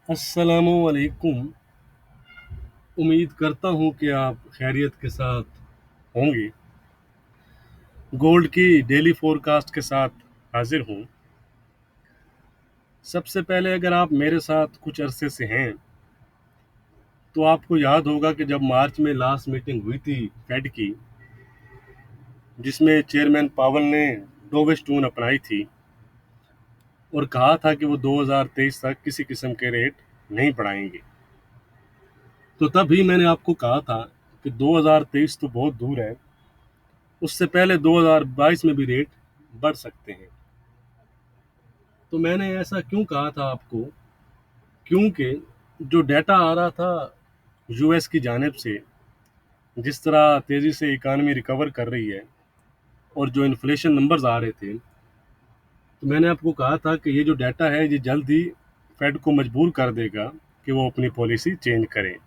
अस्सलामुअलैकुम। उम्मीद करता हूँ कि आप खैरियत के साथ होंगे। गोल्ड की डेली फोरकास्ट के साथ हाजिर हूँ। सबसे पहले अगर आप मेरे साथ कुछ अरसे से हैं तो आपको याद होगा कि जब मार्च में लास्ट मीटिंग हुई थी फेड की, जिसमें चेयरमैन पावल ने डोविश टून अपनाई थी और कहा था कि वो 2023 तक किसी किस्म के रेट नहीं बढ़ाएंगे। तो तभी मैंने आपको कहा था कि 2023 तो बहुत दूर है, उससे पहले 2022 में भी रेट बढ़ सकते हैं। तो मैंने ऐसा क्यों कहा था आपको? क्योंकि जो डेटा आ रहा था यूएस की जानिब से, जिस तरह तेज़ी से इकानमी रिकवर कर रही है और जो इन्फ्लेशन नंबर्स आ रहे थे, तो मैंने आपको कहा था कि ये जो डेटा है ये जल्द ही फेड को मजबूर कर देगा कि वो अपनी पॉलिसी चेंज करें।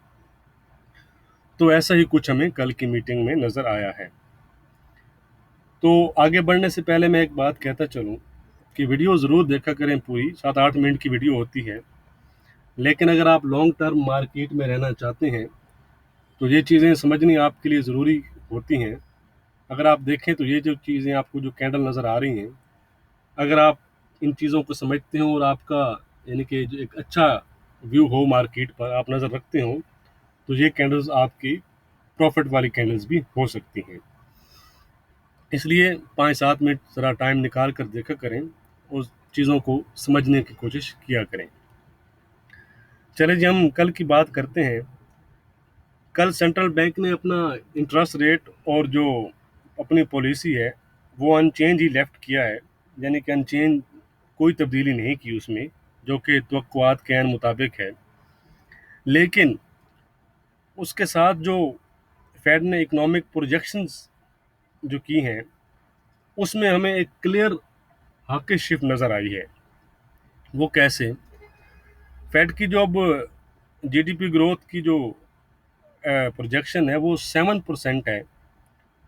तो ऐसा ही कुछ हमें कल की मीटिंग में नज़र आया है। तो आगे बढ़ने से पहले मैं एक बात कहता चलूँ कि वीडियो ज़रूर देखा करें, पूरी 7-8 मिनट की वीडियो होती है। लेकिन अगर आप लॉन्ग टर्म मार्केट में रहना चाहते हैं तो ये चीज़ें समझनी आपके लिए ज़रूरी होती हैं। अगर आप देखें तो ये जो चीज़ें आपको जो कैंडल नज़र आ रही हैं, अगर आप इन चीज़ों को समझते हो और आपका यानी कि जो एक अच्छा व्यू हो मार्केट पर, आप नज़र रखते हो, तो ये कैंडल्स आपकी प्रॉफिट वाली कैंडल्स भी हो सकती हैं। इसलिए 5-7 मिनट ज़रा टाइम निकाल कर देखा करें और चीज़ों को समझने की कोशिश किया करें। चले जी, हम कल की बात करते हैं। कल सेंट्रल बैंक ने अपना इंटरेस्ट रेट और जो अपनी पॉलिसी है वो अनचेंज ही लेफ्ट किया है, यानी कि अनचेंज, कोई तब्दीली नहीं की उसमें, जो कि तवक्कुआत के ऐन मुताबिक है। लेकिन उसके साथ जो फेड ने इकोनॉमिक प्रोजेक्शंस जो की हैं, उसमें हमें एक क्लियर हाकिश शिफ्ट नज़र आई है। वो कैसे? फेड की जो अब जीडीपी ग्रोथ की जो प्रोजेक्शन है वो 7% है,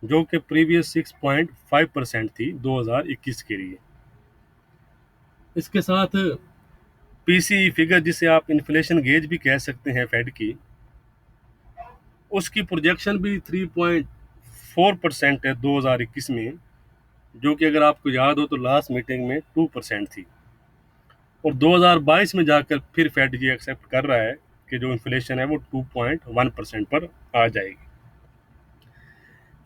जो कि प्रीवियस 6.5% थी 2021 के लिए। इसके साथ पीसी फिगर, जिसे आप इन्फ्लेशन गेज भी कह सकते हैं फेड की, उसकी प्रोजेक्शन भी 3.4% है 2021 में, जो कि अगर आपको याद हो तो लास्ट मीटिंग में 2% थी। और 2022 में जाकर फिर फेड ये एक्सेप्ट कर रहा है कि जो इन्फ्लेशन है वो 2.1% पर आ जाएगी।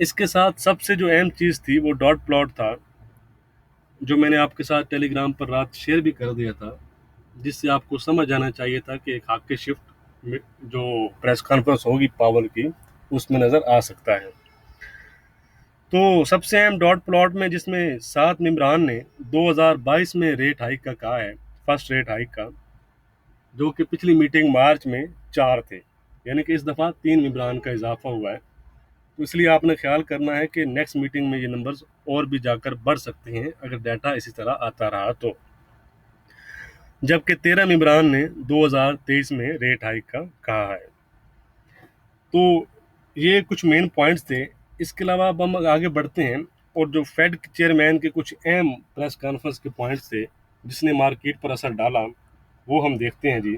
इसके साथ सबसे जो अहम चीज़ थी वो डॉट प्लॉट था, जो मैंने आपके साथ टेलीग्राम पर रात शेयर भी कर दिया था, जिससे आपको समझ आना चाहिए था कि एक हाके शिफ्ट में जो प्रेस कॉन्फ्रेंस होगी पावल की, उसमें नज़र आ सकता है। तो सबसे अहम डॉट प्लॉट में, जिसमें 7 मेंबरान ने 2022 में रेट हाइक का कहा है, फर्स्ट रेट हाइक का, जो कि पिछली मीटिंग मार्च में 4 थे, यानी कि इस दफ़ा 3 मेंबरान का इजाफा हुआ है। तो इसलिए आपने ख्याल करना है कि नेक्स्ट मीटिंग में ये नंबर्स और भी जाकर बढ़ सकते हैं अगर डाटा इसी तरह आता रहा तो। जबकि 13 मेंबरान ने 2023 में रेट हाइक का कहा है। तो ये कुछ मेन पॉइंट्स थे। इसके अलावा अब हम आगे बढ़ते हैं और जो फेड चेयरमैन के कुछ अहम प्रेस कॉन्फ्रेंस के पॉइंट्स थे जिसने मार्केट पर असर डाला, वो हम देखते हैं जी।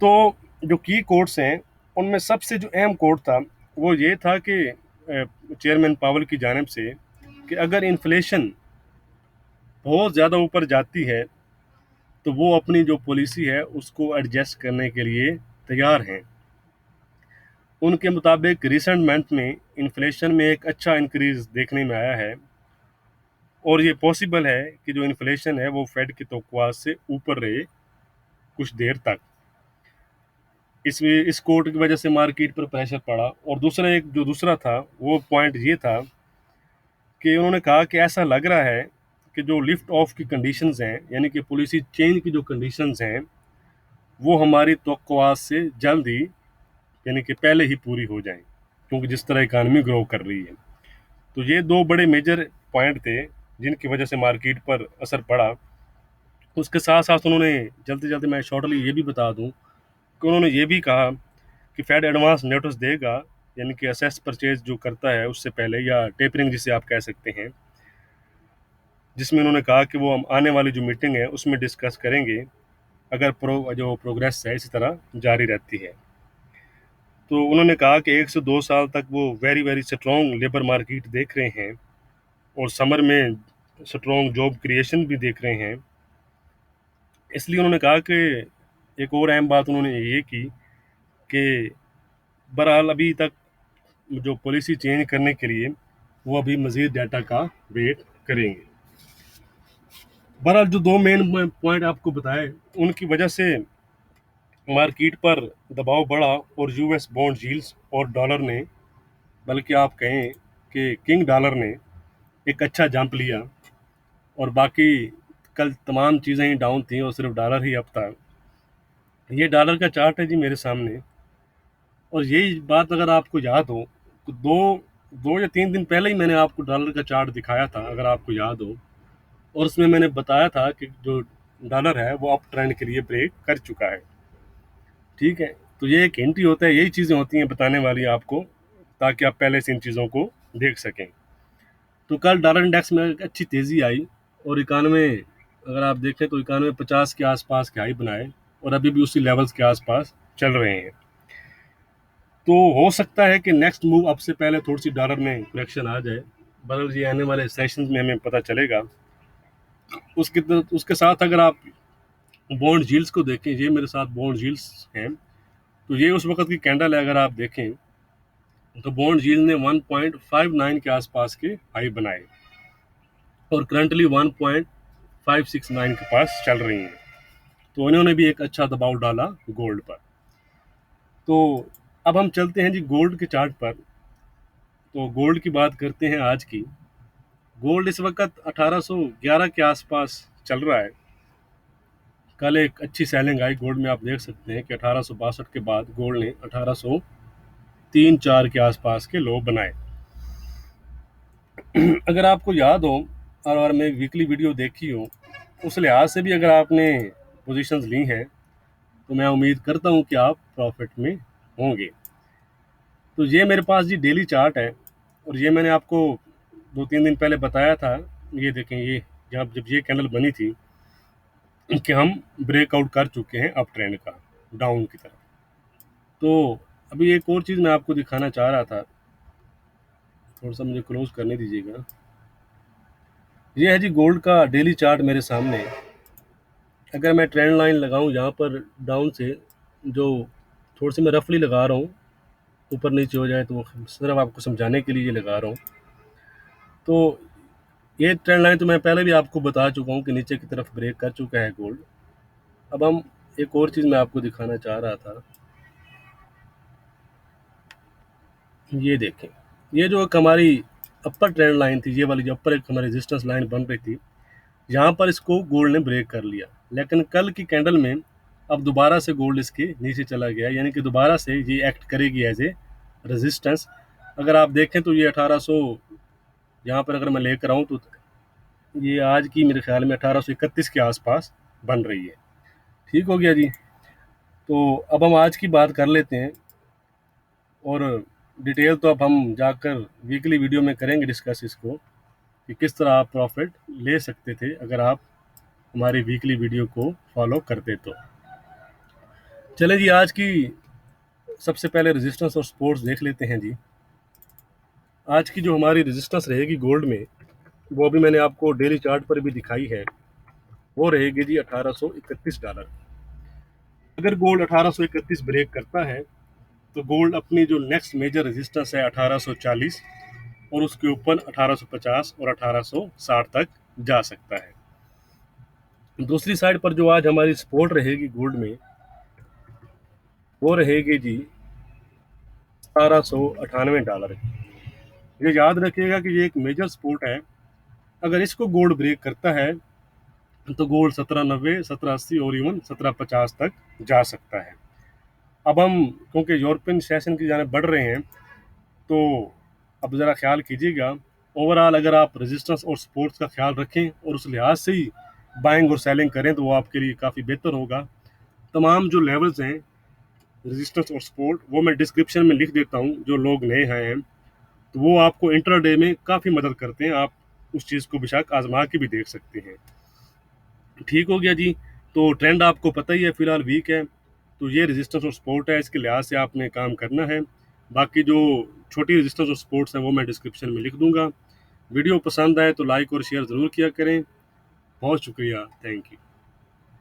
तो जो की कोट्स हैं, उनमें सबसे जो अहम कोट था वो ये था कि चेयरमैन पावल की जानिब से, कि अगर इन्फ्लेशन बहुत ज़्यादा ऊपर जाती है तो वो अपनी जो पॉलिसी है उसको एडजस्ट करने के लिए तैयार हैं। उनके मुताबिक रिसेंट मंथ में इन्फ्लेशन में एक अच्छा इंक्रीज देखने में आया है और ये पॉसिबल है कि जो इन्फ्लेशन है वो फेड की तवक्कुआत से ऊपर रहे कुछ देर तक। इस कोट की वजह से मार्केट पर प्रेशर पड़ा। और दूसरा था, वो पॉइंट ये था कि उन्होंने कहा कि ऐसा लग रहा है कि जो लिफ्ट ऑफ की कंडीशंस हैं, यानी कि पॉलिसी चेंज की जो कंडीशंस हैं, वो हमारी तवक्कुआत से जल्द ही, यानी कि पहले ही पूरी हो जाएं, क्योंकि जिस तरह इकानमी ग्रो कर रही है। तो ये दो बड़े मेजर पॉइंट थे जिनकी वजह से मार्केट पर असर पड़ा। उसके साथ साथ उन्होंने, जल्दी जल्दी मैं शॉर्टली ये भी बता दूं, कि उन्होंने ये भी कहा कि फेड एडवांस नोटिस देगा, यानी कि असेस परचेज जो करता है उससे पहले, या टेपरिंग जिसे आप कह सकते हैं, जिसमें उन्होंने कहा कि वो हम आने वाली जो मीटिंग है उसमें डिस्कस करेंगे अगर जो प्रोग्रेस है इसी तरह जारी रहती है। तो उन्होंने कहा कि 1 से 2 साल तक वो very very strong labour market देख रहे हैं और समर में स्ट्रॉन्ग जॉब क्रिएशन भी देख रहे हैं। इसलिए उन्होंने कहा कि एक और अहम बात उन्होंने ये की कि बहरहाल अभी तक जो पॉलिसी चेंज करने के लिए वो अभी मज़ीद डाटा का वेट करेंगे। बहरहाल जो दो मेन पॉइंट आपको बताए उनकी वजह से मार्केट पर दबाव बढ़ा और यूएस बॉन्ड यील्ड्स और डॉलर ने, बल्कि आप कहें कि किंग डॉलर ने एक अच्छा जंप लिया और बाकी कल तमाम चीज़ें ही डाउन थी और सिर्फ डॉलर ही अप था। ये डॉलर का चार्ट है जी मेरे सामने, और यही बात अगर आपको याद हो तो दो 2 या 3 दिन पहले ही मैंने आपको डॉलर का चार्ट दिखाया था, अगर आपको याद हो, और उसमें मैंने बताया था कि जो डॉलर है वो अप ट्रेंड के लिए ब्रेक कर चुका है। ठीक है, तो ये एक हिंट ही होता है, यही चीज़ें होती हैं बताने वाली आपको, ताकि आप पहले से इन चीज़ों को देख सकें। तो कल डॉलर इंडेक्स में एक अच्छी तेज़ी आई और 91, अगर आप देखें तो 91.50 के आसपास के हाई बनाए और अभी भी उसी लेवल्स के आसपास चल रहे हैं। तो हो सकता है कि नेक्स्ट मूव अब से पहले थोड़ी सी डॉलर में करेक्शन आ जाए, बहरहाल ये आने वाले सेशंस में हमें पता चलेगा। उसके साथ अगर आप बॉन्ड यील्ड्स को देखें, ये मेरे साथ बॉन्ड यील्ड्स हैं, तो ये उस वक्त की कैंडल है। अगर आप देखें तो बॉन्ड यील्ड ने 1.59 के आसपास के हाई बनाए और करंटली 1.569 के पास चल रही हैं। तो इन्होंने भी एक अच्छा दबाव डाला गोल्ड पर। तो अब हम चलते हैं जी गोल्ड के चार्ट पर। तो गोल्ड की बात करते हैं आज की। गोल्ड इस वक्त 1811 के आसपास चल रहा है। कल एक अच्छी सेलिंग आई गोल्ड में, आप देख सकते हैं कि 1862 के बाद गोल्ड ने 1803-4 के आसपास के लो बनाए। अगर आपको याद हो और मैं वीकली वीडियो देखी हो, उस लिहाज से भी अगर आपने पोजीशंस ली हैं तो मैं उम्मीद करता हूं कि आप प्रॉफिट में होंगे। तो ये मेरे पास जी डेली चार्ट है और ये मैंने आपको 2-3 दिन पहले बताया था। ये देखें, ये जब ये कैंडल बनी थी कि हम ब्रेकआउट कर चुके हैं अप ट्रेंड का डाउन की तरफ। तो अभी एक और चीज़ मैं आपको दिखाना चाह रहा था, थोड़ा सा मुझे क्लोज करने दीजिएगा। ये है जी गोल्ड का डेली चार्ट मेरे सामने। अगर मैं ट्रेंड लाइन लगाऊं यहाँ पर डाउन से, जो थोड़ी सी मैं रफली लगा रहा हूँ, ऊपर नीचे हो जाए तो वो सिर्फ आपको समझाने के लिए ये लगा रहा हूँ। तो ये ट्रेंड लाइन तो मैं पहले भी आपको बता चुका हूँ कि नीचे की तरफ ब्रेक कर चुका है गोल्ड। अब हम एक और चीज़ मैं आपको दिखाना चाह रहा था, ये देखें। ये जो एक हमारी अपर ट्रेंड लाइन थी, ये वाली जो अपर एक हमारी रेजिस्टेंस लाइन बन रही थी, यहाँ पर इसको गोल्ड ने ब्रेक कर लिया, लेकिन कल की कैंडल में अब दोबारा से गोल्ड इसके नीचे चला गया, यानी कि दोबारा से ये एक्ट करेगी एज ए रेजिस्टेंस। अगर आप देखें तो ये 1800 यहाँ पर अगर मैं लेकर आऊँ तो ये आज की मेरे ख्याल में 1831 के आसपास बन रही है। ठीक हो गया जी। तो अब हम आज की बात कर लेते हैं और डिटेल तो अब हम जाकर वीकली वीडियो में करेंगे डिस्कस इसको कि किस तरह आप प्रॉफिट ले सकते थे अगर आप हमारी वीकली वीडियो को फॉलो करते तो। चलें जी, आज की सबसे पहले रेजिस्टेंस और सपोर्ट्स देख लेते हैं जी। आज की जो हमारी रेजिस्टेंस रहेगी गोल्ड में, वो अभी मैंने आपको डेली चार्ट पर भी दिखाई है, वो रहेगी जी $1831। अगर गोल्ड 1831 ब्रेक करता है तो गोल्ड अपनी जो नेक्स्ट मेजर रेजिस्टेंस है 1840 और उसके ऊपर 1850 और 1860 तक जा सकता है। दूसरी साइड पर जो आज हमारी सपोर्ट रहेगी गोल्ड में, वो रहेगी जी $1798। ये याद रखिएगा कि ये एक मेजर सपोर्ट है। अगर इसको गोल्ड ब्रेक करता है तो गोल्ड 1790, 1780 और इवन 1750 तक जा सकता है। अब हम क्योंकि यूरोपियन सेशन की जाने बढ़ रहे हैं, तो अब ज़रा ख्याल कीजिएगा। ओवरऑल अगर आप रेजिस्टेंस और सपोर्ट्स का ख्याल रखें और उस लिहाज से ही बाइंग और सेलिंग करें तो वो आपके लिए काफ़ी बेहतर होगा। तमाम जो लेवल्स हैं रेजिस्टेंस और सपोर्ट, वो मैं डिस्क्रिप्शन में लिख देता हूँ। जो लोग नए हैं तो वो आपको इंटरडे में काफ़ी मदद करते हैं, आप उस चीज़ को बेशक आजमा के भी देख सकते हैं। ठीक हो गया जी। तो ट्रेंड आपको पता ही है, फिलहाल वीक है, तो ये रेजिस्टेंस और सपोर्ट है, इसके लिहाज से आपने काम करना है। बाकी जो छोटी रेजिस्टेंस और सपोर्ट्स हैं वो मैं डिस्क्रिप्शन में लिख दूंगा। वीडियो पसंद आए तो लाइक और शेयर ज़रूर किया करें। बहुत शुक्रिया, थैंक यू।